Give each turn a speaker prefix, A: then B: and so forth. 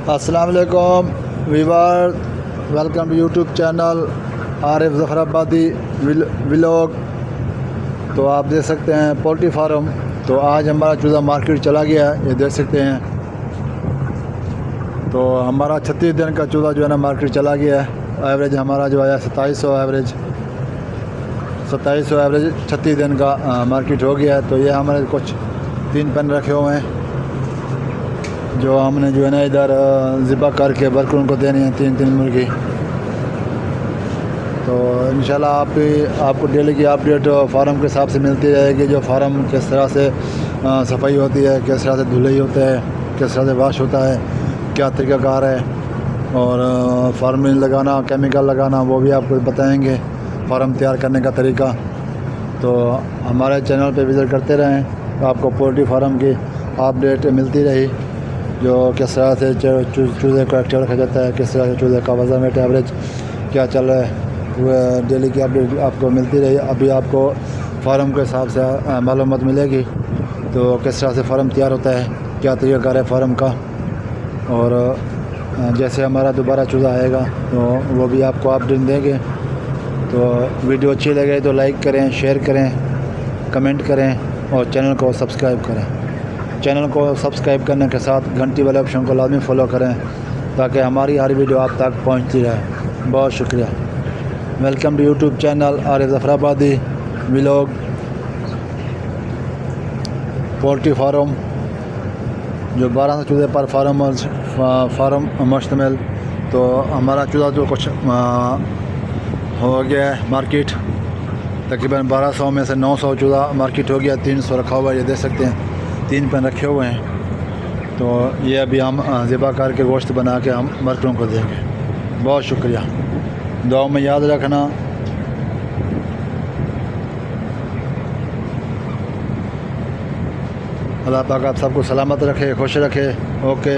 A: अस्सलाम वालेकुम viewer, welcome to YouTube channel Arif Zafarabadi vlog. तो आप देख सकते हैं पोल्ट्री फार्म। तो आज हमारा चूज़ा मार्केट चला गया है, ये देख सकते हैं। तो हमारा 36 दिन का चूज़ा जो है ना मार्केट चला गया है। एवरेज हमारा जो है 2700 एवरेज 36 दिन का मार्केट हो गया है। तो ये हमारे कुछ 3 पेन रखे हुए हैं जो हमने जो है ना इधर ज़िबा करके वर्करों को देनी है, 3 मुर्गी। तो इंशाल्लाह आपको डेली की अपडेट फार्म के हिसाब से मिलती रहेगी। जो फार्म किस तरह से सफाई होती है, किस तरह से धुलाई होता है, किस तरह से वाश होता है, क्या तरीक़ाकार है, और फार्मिंग लगाना, केमिकल लगाना, वो भी आपको बताएंगे, फार्म तैयार करने का तरीका। तो हमारे चैनल पे विज़िट करते रहें, आपको पोल्ट्री फार्म की अपडेट मिलती रही। जो किस तरह से चूज़े को एक्टिव रखा जाता है, किस तरह से चूज़े का वज़न वेट एवरेज क्या चल रहा है, वह डेली की अपडेट आपको मिलती रही। अभी आपको फार्म के हिसाब से मालूमात मिलेगी। तो किस तरह से फार्म तैयार होता है, क्या तरीक़ाकार है फार्म का, और जैसे हमारा दोबारा चूज़ा आएगा तो वो भी आपको अपडेट देंगे। तो वीडियो अच्छी लगे तो लाइक करें, शेयर करें, कमेंट करें और चैनल को सब्सक्राइब करें। चैनल को सब्सक्राइब करने के साथ घंटी वाले ऑप्शन को लाजमी फॉलो करें ताकि हमारी हर वीडियो आप तक पहुंचती रहे। बहुत शुक्रिया। Welcome to YouTube channel Arif Zafarabadi vlog. Poultry farm जो 1200 चूज़े पर फार्म मुश्तमिल। तो हमारा चूज़ा जो कुछ हो गया है मार्केट, तकरीबन 1200 में से 900 चूज़ा मार्केट हो गया, 300 रखा हुआ है। ये देख सकते हैं 3 पेन रखे हुए हैं। तो ये अभी हम ज़िबा करके गोश्त बना के हम वर्करों को देंगे। बहुत शुक्रिया, दुआ में याद रखना। अल्लाह पाक आप सबको सलामत रखे, खुश रखे। ओके।